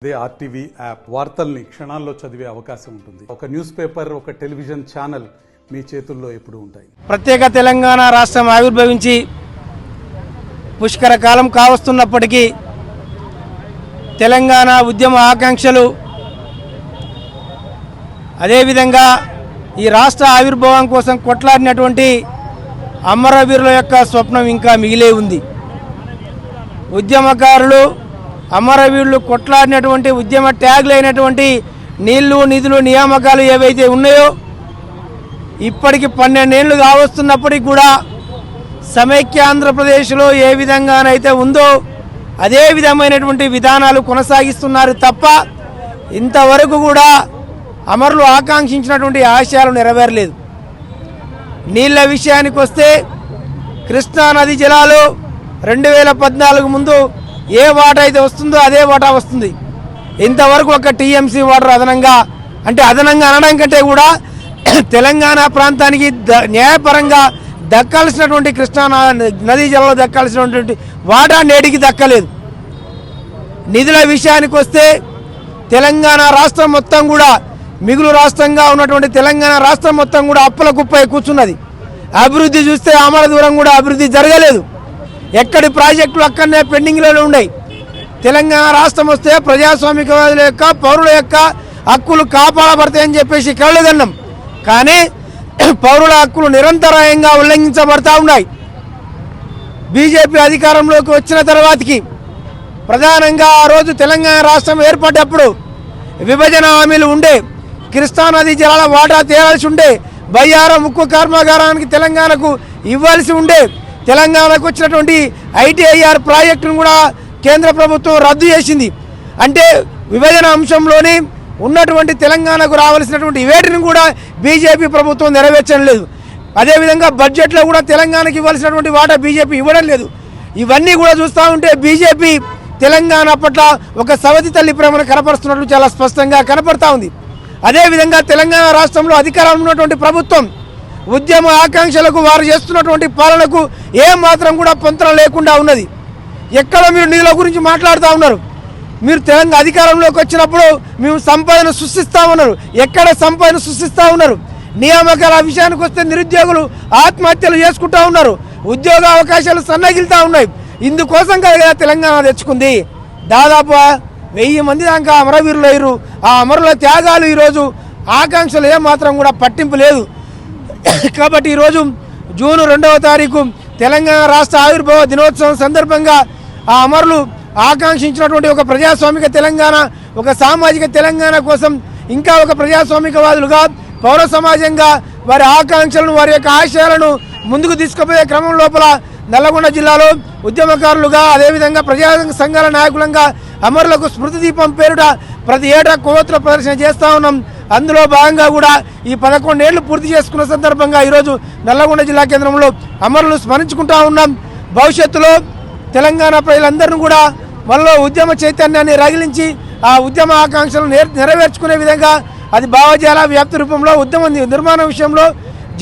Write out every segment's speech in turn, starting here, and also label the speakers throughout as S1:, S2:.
S1: అదే RTV app వార్తల్ని క్షణాల్లో చదివే అవకాశం ఉంటుంది. ఒక న్యూస్ పేపర్, ఒక టెలివిజన్ ఛానల్ మీ చేతుల్లో ఎప్పుడూ ఉంటాయి.
S2: ప్రత్యేక తెలంగాణ రాష్ట్రం ఆవిర్భవించి పుష్కర కాలం కావస్తున్నప్పటికీ తెలంగాణ ఉద్యమ ఆకాంక్షలు అదేవిధంగా ఈ రాష్ట్ర ఆవిర్భావం కోసం కొట్లాడినటువంటి అమరవీరుల యొక్క స్వప్నం ఇంకా మిగిలే ఉంది. ఉద్యమకారులు అమరవీరులు కొట్లాడినటువంటి ఉద్యమ ట్యాగ్లు అయినటువంటి నీళ్లు నిధులు నియామకాలు ఏవైతే ఉన్నాయో ఇప్పటికి 12 ఏళ్ళు కావస్తున్నప్పటికి కూడా సమైక్య ఆంధ్రప్రదేశ్లో ఏ విధంగానైతే ఉందో అదే విధమైనటువంటి విధానాలు కొనసాగిస్తున్నారు తప్ప ఇంతవరకు కూడా అమరులు ఆకాంక్షించినటువంటి ఆశయాలు నెరవేరలేదు. నీళ్ల విషయానికి వస్తే కృష్ణానది జలాలు 2014 ముందు ఏ వాటా అయితే వస్తుందో అదే వాటా వస్తుంది. ఇంతవరకు ఒక టీఎంసీ వాటర్ అదనంగా అనడం కంటే కూడా తెలంగాణ ప్రాంతానికి న్యాయపరంగా దక్కాల్సినటువంటి కృష్ణా నదీ జలాలు దక్కాల్సినటువంటి వాటా నేటికి దక్కలేదు. నిధుల విషయానికి వస్తే తెలంగాణ రాష్ట్రం మొత్తం కూడా మిగులు రాష్ట్రంగా ఉన్నటువంటి తెలంగాణ రాష్ట్రం మొత్తం కూడా అప్పుల కుప్పై కూర్చున్నది. అభివృద్ధి చూస్తే ఆమల దూరం కూడా అభివృద్ధి జరగలేదు. ఎక్కడి ప్రాజెక్టులు అక్కడనే పెండింగ్లో ఉన్నాయి. తెలంగాణ రాష్ట్రం వస్తే ప్రజాస్వామికవాదుల యొక్క పౌరుల యొక్క హక్కులు కాపాడబడతాయని చెప్పేసి కళ్ళగన్నాం. కానీ పౌరుల హక్కులు నిరంతరాయంగా ఉల్లంఘించబడతా ఉన్నాయి. బీజేపీ అధికారంలోకి వచ్చిన తర్వాతకి ప్రధానంగా ఆ రోజు తెలంగాణ రాష్ట్రం ఏర్పడ్డప్పుడు విభజన హామీలు ఉండే, కృష్ణానది జలాల వాటా తేలాల్సి ఉండే, బయ్యారం ఉక్కు కర్మాగారానికి తెలంగాణకు ఇవ్వాల్సి ఉండే, తెలంగాణకు వచ్చినటువంటి ఐటీఐఆర్ ప్రాజెక్టును కూడా కేంద్ర ప్రభుత్వం రద్దు చేసింది. అంటే విభజన అంశంలోని ఉన్నటువంటి తెలంగాణకు రావాల్సినటువంటి వేటిని కూడా బీజేపీ ప్రభుత్వం నెరవేర్చడం లేదు. అదేవిధంగా బడ్జెట్లో కూడా తెలంగాణకు ఇవ్వాల్సినటువంటి వాటా బీజేపీ ఇవ్వడం లేదు. ఇవన్నీ కూడా చూస్తూ ఉంటే బీజేపీ తెలంగాణ పట్ల ఒక సవతి తల్లి ప్రేమను కనపరుస్తున్నట్లు చాలా స్పష్టంగా కనపడతా ఉంది. అదేవిధంగా తెలంగాణ రాష్ట్రంలో అధికారంలో ఉన్నటువంటి ప్రభుత్వం ఉద్యమ ఆకాంక్షలకు వారు చేస్తున్నటువంటి పాలనకు ఏమాత్రం కూడా పొంతన లేకుండా ఉన్నది. ఎక్కడ మీరు నిధుల గురించి మాట్లాడుతూ ఉన్నారు? మీరు తెలంగాణ అధికారంలోకి వచ్చినప్పుడు మేము సంపదను సృష్టిస్తూ ఉన్నారు. ఎక్కడ సంపదను సృష్టిస్తూ ఉన్నారు? నియామకాల విషయానికి వస్తే నిరుద్యోగులు ఆత్మహత్యలు చేసుకుంటూ ఉన్నారు. ఉద్యోగ అవకాశాలు సన్నగిలుతూ ఉన్నాయి. ఇందుకోసం కదా తెలంగాణ తెచ్చుకుంది. దాదాపు 1000 మంది దాకా అమరవీరులు అయ్యారు. ఆ అమరుల త్యాగాలు ఈరోజు ఆకాంక్షలు ఏమాత్రం కూడా పట్టింపు లేదు. కాబట్టి ఈరోజు జూన్ 2వ తారీఖు తెలంగాణ రాష్ట్ర ఆవిర్భావ దినోత్సవం సందర్భంగా ఆ అమరులు ఆకాంక్షించినటువంటి ఒక ప్రజాస్వామిక తెలంగాణ, ఒక సామాజిక తెలంగాణ కోసం ఇంకా ఒక ప్రజాస్వామికవాదులుగా పౌర సమాజంగా వారి ఆకాంక్షలను వారి యొక్క ఆశయాలను ముందుకు తీసుకుపోయే క్రమం లోపల నల్లగొండ జిల్లాలో ఉద్యమకారులుగా అదేవిధంగా ప్రజా సంఘాల నాయకులంగా అమరులకు స్మృతి దీపం పేరుట ప్రతి ఏటా కొవ్వొత్తుల ప్రదర్శన చేస్తూ ఉన్నాం. అందులో భాగంగా కూడా ఈ 11 ఏళ్లు పూర్తి చేసుకున్న సందర్భంగా ఈరోజు నల్లగొండ జిల్లా కేంద్రంలో అమరులు స్మరించుకుంటా ఉన్నాం. భవిష్యత్తులో తెలంగాణ ప్రజలందరినీ కూడా మనలో ఉద్యమ చైతన్యాన్ని రగిలించి ఆ ఉద్యమ ఆకాంక్షలను నెరవేర్చుకునే విధంగా అది భావజాల వ్యాప్తి రూపంలో ఉద్యమ నిర్మాణ విషయంలో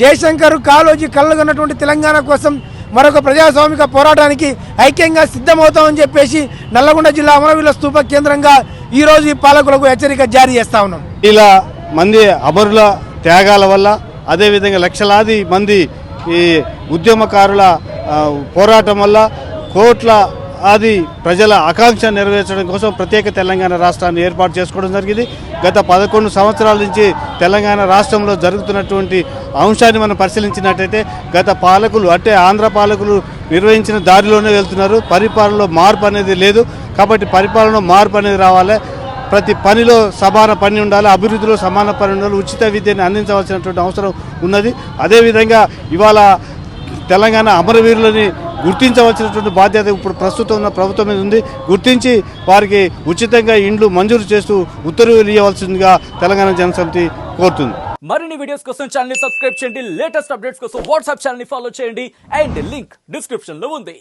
S2: జయశంకర్ కాళోజీ కళ్ళగన్నటువంటి తెలంగాణ కోసం మరొక ప్రజాస్వామిక పోరాటానికి ఐక్యంగా సిద్ధమవుతామని చెప్పేసి నల్లగొండ జిల్లా అమరవీరుల స్తూప కేంద్రంగా ఈరోజు ఈ పాలకులకు హెచ్చరిక జారీ చేస్తా ఉన్నాం.
S3: ఇలా మంది అమరుల త్యాగాల వల్ల అదేవిధంగా లక్షలాది మంది ఈ ఉద్యమకారుల పోరాటం వల్ల కోట్ల ఆది ప్రజల ఆకాంక్ష నెరవేర్చడం కోసం ప్రత్యేక తెలంగాణ రాష్ట్రాన్ని ఏర్పాటు చేసుకోవడం జరిగింది. గత 11 సంవత్సరాల నుంచి తెలంగాణ రాష్ట్రంలో జరుగుతున్నటువంటి అంశాన్ని మనం పరిశీలించినట్టయితే గత పాలకులు అంటే ఆంధ్ర పాలకులు నిర్వహించిన దారిలోనే వెళ్తున్నారు. పరిపాలనలో మార్పు అనేది లేదు. కాబట్టి పరిపాలనలో మార్పు అనేది రావాలి. ప్రతి పనిలో సమాన పని ఉండాలి, అభివృద్ధిలో సమాన పని ఉండాలి, ఉచిత విద్యను అందించవలసినటువంటి అవసరం ఉన్నది. అదేవిధంగా ఇవాళ తెలంగాణ అమరవీరులని గుర్తించవలసినటువంటి బాధ్యత ఇప్పుడు ప్రస్తుతం ఉన్న ప్రభుత్వం మీద ఉంది. గుర్తించి వారికి ఉచితంగా ఇండ్లు మంజూరు చేస్తూ ఉత్తర్వులు ఇవ్వవలసిందిగా తెలంగాణ జనసమితి కోరుతుంది.
S4: మరిన్ని వీడియోస్ కోసం ఛానల్ ని సబ్స్క్రైబ్ చేయండి. లేటెస్ట్ అప్డేట్స్ కోసం వాట్సాప్ ఛానల్ ని ఫాలో చేయండి. అండ్ లింక్ డిస్క్రిప్షన్ లో ఉంది.